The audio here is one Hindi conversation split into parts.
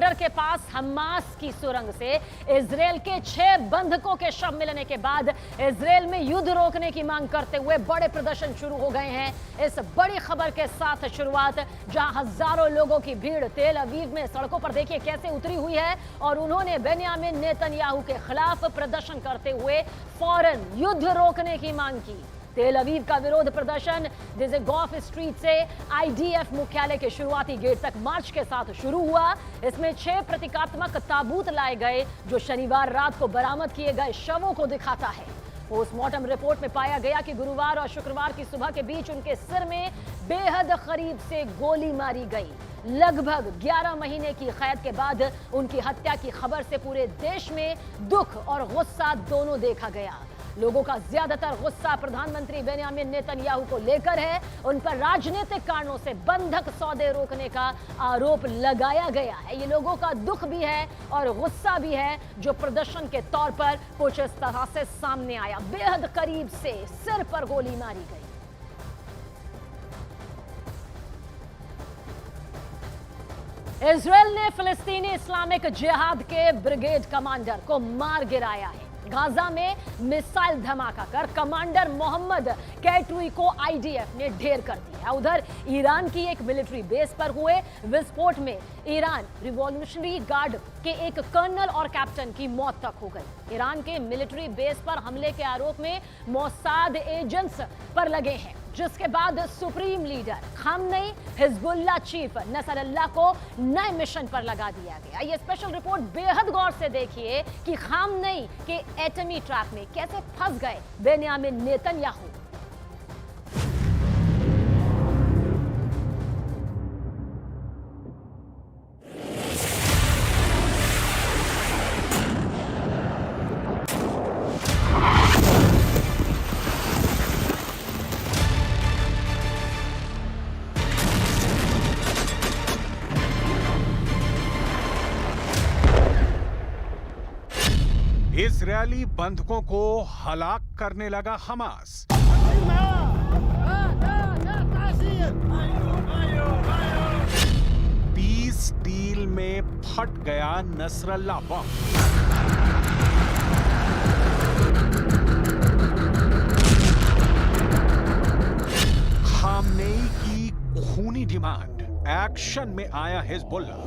कतर के पास हमास की सुरंग से इजरायल के 6 बंधकों के शव मिलने के बाद इजरायल में युद्ध रोकने की मांग करते हुए बड़े प्रदर्शन शुरू हो गए हैं। इस बड़ी खबर के साथ शुरुआत, जहां हजारों लोगों की भीड़ तेल अवीव में सड़कों पर देखिए कैसे उतरी हुई है और उन्होंने बेन्यामिन नेतन्याहू के खिलाफ प्रदर्शन करते हुए फौरन युद्ध रोकने की मांग की। तेल अवीव का विरोध प्रदर्शन जिसे गॉफ स्ट्रीट से आईडीएफ मुख्यालय के शुरुआती गेट तक मार्च के साथ शुरू हुआ। इसमें 6 प्रतीकात्मक ताबूत लाए गए जो शनिवार रात को बरामद किए गए शवों को दिखाता है। पोस्टमार्टम रिपोर्ट में पाया गया कि गुरुवार और शुक्रवार की सुबह के बीच उनके सिर में बेहद करीब से गोली मारी गई। लगभग 11 महीने की कैद के बाद उनकी हत्या की खबर से पूरे देश में दुख और गुस्सा दोनों देखा गया। लोगों का ज्यादातर गुस्सा प्रधानमंत्री बेन्यामिन नेतन्याहू को लेकर है। उन पर राजनीतिक कारणों से बंधक सौदे रोकने का आरोप लगाया गया है। ये लोगों का दुख भी है और गुस्सा भी है जो प्रदर्शन के तौर पर कुछ इस तरह से सामने आया। बेहद करीब से सिर पर गोली मारी गई। इजरायल ने फिलिस्तीनी इस्लामिक जिहाद के ब्रिगेड कमांडर को मार गिराया है। गाजा में मिसाइल धमाका कर कमांडर मोहम्मद कैटरुई को आईडीएफ ने ढेर कर दिया। उधर ईरान की एक मिलिट्री बेस पर हुए विस्फोट में ईरान रिवॉल्यूशनरी गार्ड के एक कर्नल और कैप्टन की मौत तक हो गई। ईरान के मिलिट्री बेस पर हमले के आरोप में मोसाद एजेंट्स पर लगे हैं, जिसके बाद supreme leader Khamenei Hezbollah chief Nasrallah को नए मिशन पर लगा दिया गया। ये स्पेशल रिपोर्ट बेहद गौर से देखिए कि खामनेई के एटमी ट्रैप में कैसे फंस गए बेन्यामिन नेतन्याहू। इजरायली बंधकों को हलाक करने लगा हमास। पीस डील में फट गया नसरल्लाह बम। खामनेई की खूनी डिमांड, एक्शन में आया हिजबुल्लाह।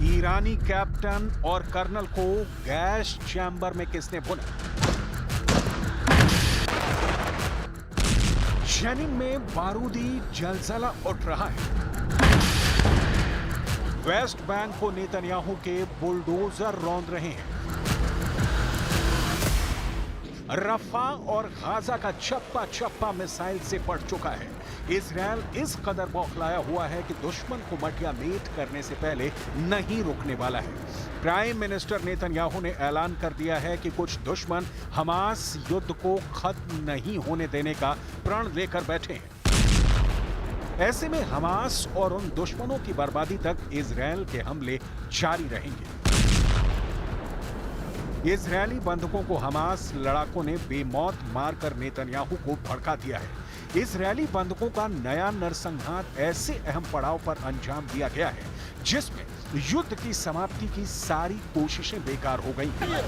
ईरानी कैप्टन और कर्नल को गैस चैम्बर में किसने भुना? जेनिन में बारूदी जलजला उठ रहा है। वेस्ट बैंक को नेतन्याहू के बुलडोजर रौंद रहे हैं। रफा और गाजा का चप्पा चप्पा मिसाइल से पड़ चुका है। इजरायल इस कदर बौखलाया हुआ है कि दुश्मन को मटिया मेट करने से पहले नहीं रुकने वाला है। प्राइम मिनिस्टर नेतन्याहू ने ऐलान कर दिया है कि कुछ दुश्मन हमास युद्ध को खत्म नहीं होने देने का प्रण लेकर बैठे हैं। ऐसे में हमास और उन दुश्मनों की बर्बादी तक इजरायल के हमले जारी रहेंगे। इजरायली बंधकों को हमास लड़ाकों ने बेमौत मारकर नेतन्याहू को भड़का दिया है। इजरायली बंधकों का नया नरसंहार ऐसे अहम पड़ाव पर अंजाम दिया गया है जिसमें युद्ध की समाप्ति की सारी कोशिशें बेकार हो गई हैं।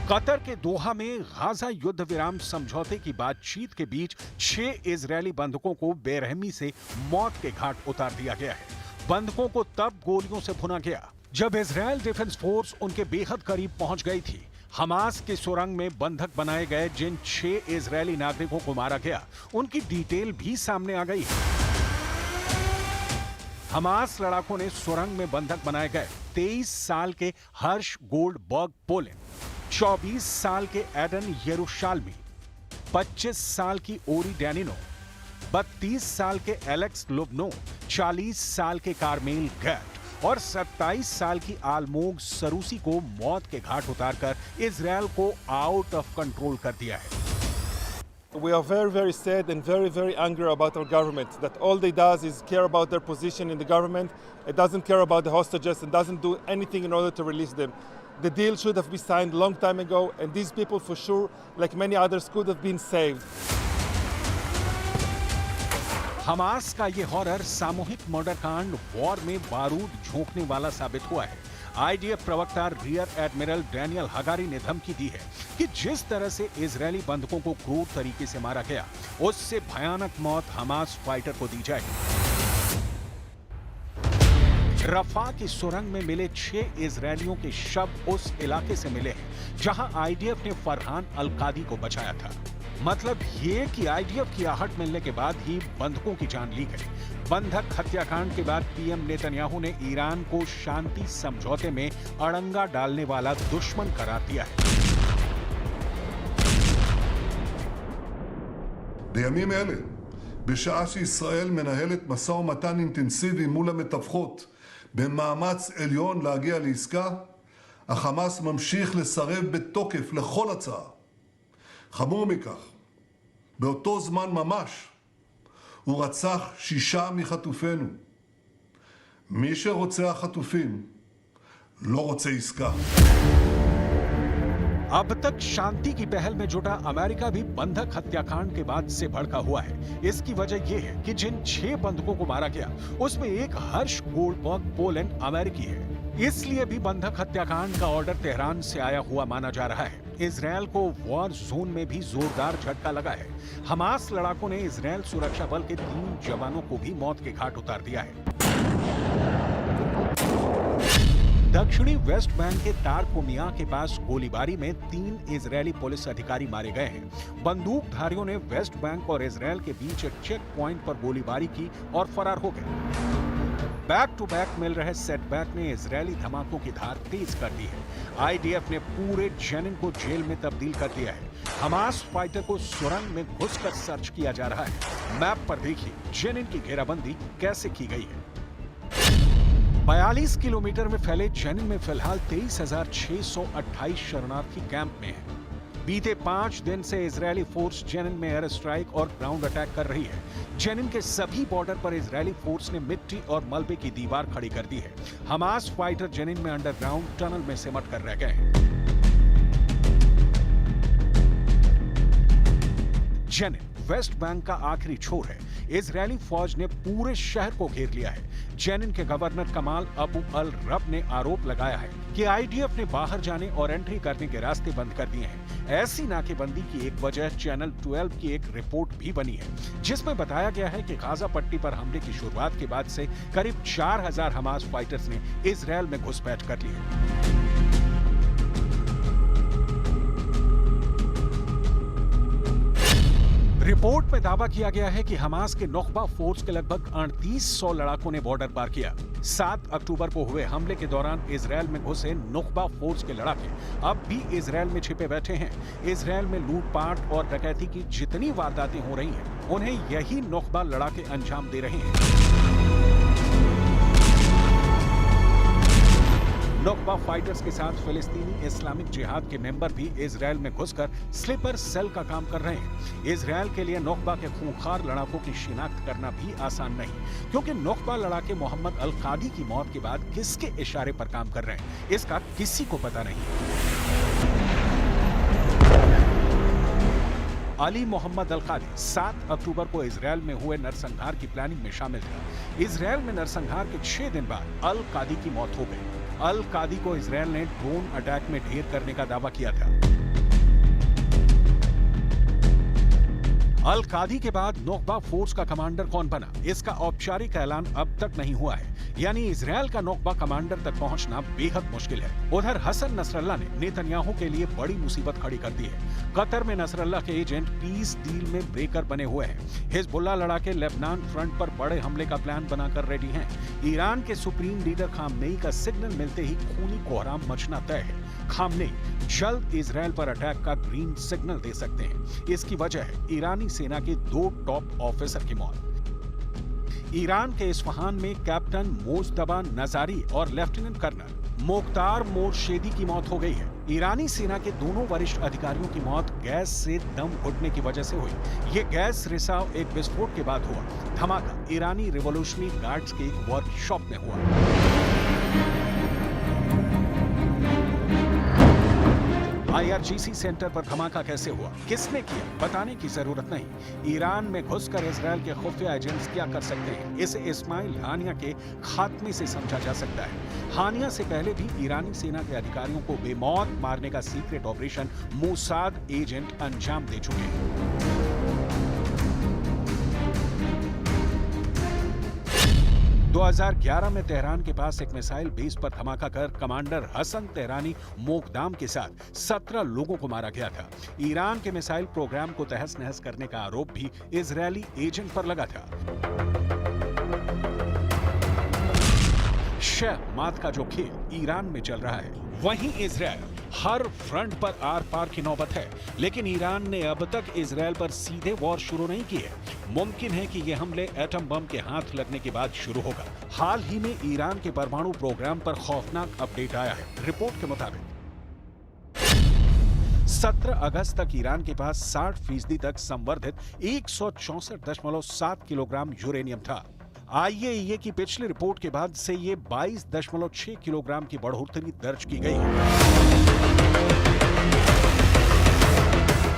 कतर के दोहा में गाजा युद्ध विराम समझौते की बातचीत के बीच 6 इजरायली बंधकों को बेरहमी से मौत के घाट उतार दिया गया है। बंधकों को तब गोलियों से भुना गया जब इजरायल डिफेंस फोर्स उनके बेहद करीब पहुंच गई थी। हमास की सुरंग में बंधक बनाए गए जिन 6 इजरायली नागरिकों को मारा गया, उनकी डिटेल भी सामने आ गई है। हमास लड़ाकों ने सुरंग में बंधक बनाए गए 23 साल के हर्ष गोल्डबर्ग पोलिन, 24 साल के एडन यरूशालमी, 25 साल की ओरी डैनिनो, 32 साल के एलेक्स लुबनो, 40 साल के कार्मेल गैट और 27 साल की आलमोग सरूसी को मौत के घाट उतारकर इजरायल को आउट ऑफ कंट्रोल कर दिया है। We are very, very sad and very, very angry about our government, that all they does is care about their position in the government. It doesn't care about the hostages and doesn't do anything in order to release them. The deal should have been signed a long time ago, and these people, for sure, like many others, could have been saved. Hamas का ये हॉरर सामूहिक मर्डर कांड वॉर में बारूद झोंकने वाला साबित हुआ है। आईडीएफ प्रवक्ता रियर एडमिरल डैनियल हगारी ने धमकी दी है कि जिस तरह से इजरायली बंधकों को क्रूर तरीके से मारा गया, उससे भयानक मौत हमास फाइटर को दी जाएगी। रफा की सुरंग में मिले 6 इजरायलियों के शव उस इलाके से मिले हैं जहां आईडीएफ ने फरहान अल कादी को बचाया था। मतलब ये कि आईडीएफ की आहट मिलने के बाद ही बंधकों की जान ली गई। बंधक हत्याकांड के बाद पीएम नेतन्याहू ने ईरान को शांति समझौते में अड़ंगा डालने वाला दुश्मन करार दिया है। בימים אלה, בשעה שישראל מנהלת משא ומתן אינטנסיבי מול המתווכות במאמץ עליון להגיע לעסקה, החמאס ממשיך לסרב בתוקף לכל הצעה. חמור מכך, באותו זמן ממש הוא רצח 6 מחטופינו. מי שרוצח חטופים לא רוצה עסקה. अब तक शांति की पहल में जुटा अमेरिका भी बंधक हत्याकांड के बाद से भड़का हुआ है। इसकी वजह यह है कि जिन 6 बंधकों को मारा गया, उसमें एक हर्ष गोल्डबर्ग पोलैंड अमेरिकी है। इसलिए भी बंधक हत्याकांड का ऑर्डर तेहरान से आया हुआ माना जा रहा है। इजरायल को वॉर जोन में भी जोरदार झटका लगा है। हमास लड़ाकों ने इजरायल सुरक्षा बल के 3 जवानों को भी मौत के घाट उतार दिया है। दक्षिणी वेस्ट बैंक के तारकोमिया के पास गोलीबारी में 3 इजरायली पुलिस अधिकारी मारे गए हैं। बंदूकधारियों ने वेस्ट बैंक और इजरायल के बीच एक चेक पॉइंट पर गोलीबारी की और फरार हो गए। बैक टू बैक मिल रहे सेटबैक ने इजरायली धमाकों की धार तेज कर दी है। आईडीएफ ने पूरे जेनिन को जेल में तब्दील कर दिया है। हमास फाइटर को सुरंग में घुसकर सर्च किया जा रहा है। मैप पर देखिए जेनिन की घेराबंदी कैसे की गई है। 42 किलोमीटर में फैले जेनिन में फिलहाल 23,628 शरणार्थी कैंप में हैं। बीते 5 दिन से इजरायली फोर्स जेनिन में एयर स्ट्राइक और ग्राउंड अटैक कर रही है। जेनिन के सभी बॉर्डर पर इजरायली फोर्स ने मिट्टी और मलबे की दीवार खड़ी कर दी है। हमास फाइटर जेनिन में अंडरग्राउंड टनल में सिमट कर रह गए हैं। जेनिन वेस्ट बैंक का आखिरी छोर है। इजरायली फौज ने पूरे शहर को घेर लिया है। जेनिन के गवर्नर कमाल अबू अल रब ने आरोप लगाया है कि आईडीएफ ने बाहर जाने और एंट्री करने के रास्ते बंद कर दिए हैं। ऐसी नाकेबंदी की एक वजह चैनल 12 की एक रिपोर्ट भी बनी है, जिसमें बताया गया है कि गाजा पट्टी पर हमले की शुरुआत के बाद से करीब 4000 हमास फाइटर्स ने इजरायल में घुसपैठ कर ली है। रिपोर्ट में दावा किया गया है कि हमास के नुख्बा फोर्स के लगभग 3800 लड़ाकों ने बॉर्डर पार किया। 7 अक्टूबर को हुए हमले के दौरान इजरायल में घुसे नुख्बा फोर्स के लड़ाके अब भी इजरायल में छिपे बैठे हैं। इजरायल में लूटपाट और डकैती की जितनी वारदातें हो रही हैं, उन्हें यही नुख्बा लड़ाके अंजाम दे रहे हैं। नुख्बा फाइटर्स के साथ फिलिस्तीनी इस्लामिक जिहाद के मेंबर भी इजरायल में घुसकर स्लीपर सेल का काम कर रहे हैं। इजरायल के लिए नुख्बा के खूंखार लड़ाकों की शिनाख्त करना भी आसान नहीं, क्योंकि नुख्बा लड़ाके मोहम्मद अल कादी की मौत के बाद किसके इशारे पर काम कर रहे हैं, इसका किसी को पता नहीं। अली मोहम्मद अल कादी 7 अक्टूबर को इजरायल में हुए नरसंहार की प्लानिंग में शामिल था। इजरायल में नरसंहार के 6 दिन बाद अल कादी की मौत हो गई। अल कादी को इजरायल ने ड्रोन अटैक में ढेर करने का दावा किया था। अल कादी के बाद नुख्बा फोर्स का कमांडर कौन बना, इसका औपचारिक ऐलान अब तक नहीं हुआ है। यानी इजरायल का नुख्बा कमांडर तक पहुंचना बेहद मुश्किल है। उधर हसन नसरल्लाह ने नेतन्याहू के लिए बड़ी मुसीबत खड़ी कर दी है। कतर में नसरल्लाह के एजेंट पीस डील में ब्रेकर बने हुए हैं। हिजबुल्लाह लड़ाके लेबनान फ्रंट पर बड़े हमले का प्लान बनाकर रेडी हैं। ईरान के सुप्रीम लीडर खामनेई का सिग्नल मिलते ही खूनी कोहराम मचना तय है। खामनेई जल्द इजरायल पर अटैक का ग्रीन सिग्नल दे सकते हैं। इसकी वजह है ईरानी सेना के 2 टॉप ऑफिसर की मौत। ईरान के इस्फहान में कैप्टन मोजतबा नजारी और लेफ्टिनेंट कर्नल मोख्तार मोरशेदी की मौत हो गई है। ईरानी सेना के दोनों वरिष्ठ अधिकारियों की मौत गैस से दम घुटने की वजह से हुई। ये गैस रिसाव एक विस्फोट के बाद हुआ। धमाका ईरानी रिवॉल्यूशनरी गार्ड्स के एक वर्कशॉप में हुआ। IRGC सेंटर पर धमाका कैसे हुआ, किसने किया, बताने की जरूरत नहीं। ईरान में घुसकर इजरायल के खुफिया एजेंट्स क्या कर सकते हैं, इसे इस्माइल हानिया के खात्मे से समझा जा सकता है। हानिया से पहले भी ईरानी सेना के अधिकारियों को बेमौत मारने का सीक्रेट ऑपरेशन मोसाद एजेंट अंजाम दे चुके हैं। 2011 में तेहरान के पास एक मिसाइल बेस पर धमाका कर कमांडर हसन तेहरानी मोकदाम के साथ 17 लोगों को मारा गया था। ईरान के मिसाइल प्रोग्राम को तहस नहस करने का आरोप भी इजरायली एजेंट पर लगा था। शह मात का जो खेल ईरान में चल रहा है, वहीं इजरायल हर फ्रंट पर आर पार की नौबत है। लेकिन ईरान ने अब तक इजरायल पर सीधे वॉर शुरू नहीं की है। मुमकिन है कि ये हमले एटम बम के हाथ लगने के बाद शुरू होगा। हाल ही में ईरान के परमाणु प्रोग्राम पर खौफनाक अपडेट आया है। रिपोर्ट के मुताबिक 17 अगस्त तक ईरान के पास 60% तक संवर्धित 164.7 किलोग्राम यूरेनियम था। IAEA की पिछली रिपोर्ट के बाद से ये 22.6 किलोग्राम की बढ़ोतरी दर्ज की गई है।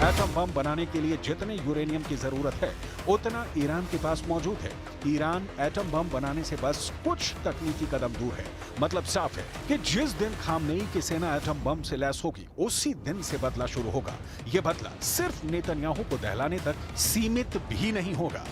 एटम बम बनाने के लिए जितने यूरेनियम की जरूरत है, उतना ईरान के पास मौजूद है। ईरान एटम बम बनाने से बस कुछ तकनीकी कदम दूर है। मतलब साफ है कि जिस दिन खामनेई की सेना एटम बम से लैस होगी, उसी दिन से बदला शुरू होगा। ये बदला सिर्फ नेतन्याहू को दहलाने तक सीमित भी नहीं होगा।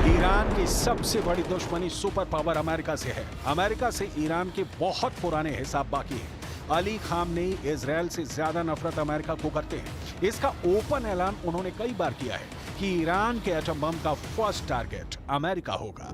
ईरान की सबसे बड़ी दुश्मनी सुपर पावर अमेरिका से है। अमेरिका से ईरान के बहुत पुराने हिसाब बाकी हैं। अली खामनेई इजरायल से ज्यादा नफरत अमेरिका को करते हैं। इसका ओपन ऐलान उन्होंने कई बार किया है कि ईरान के एटम बम का फर्स्ट टारगेट अमेरिका होगा।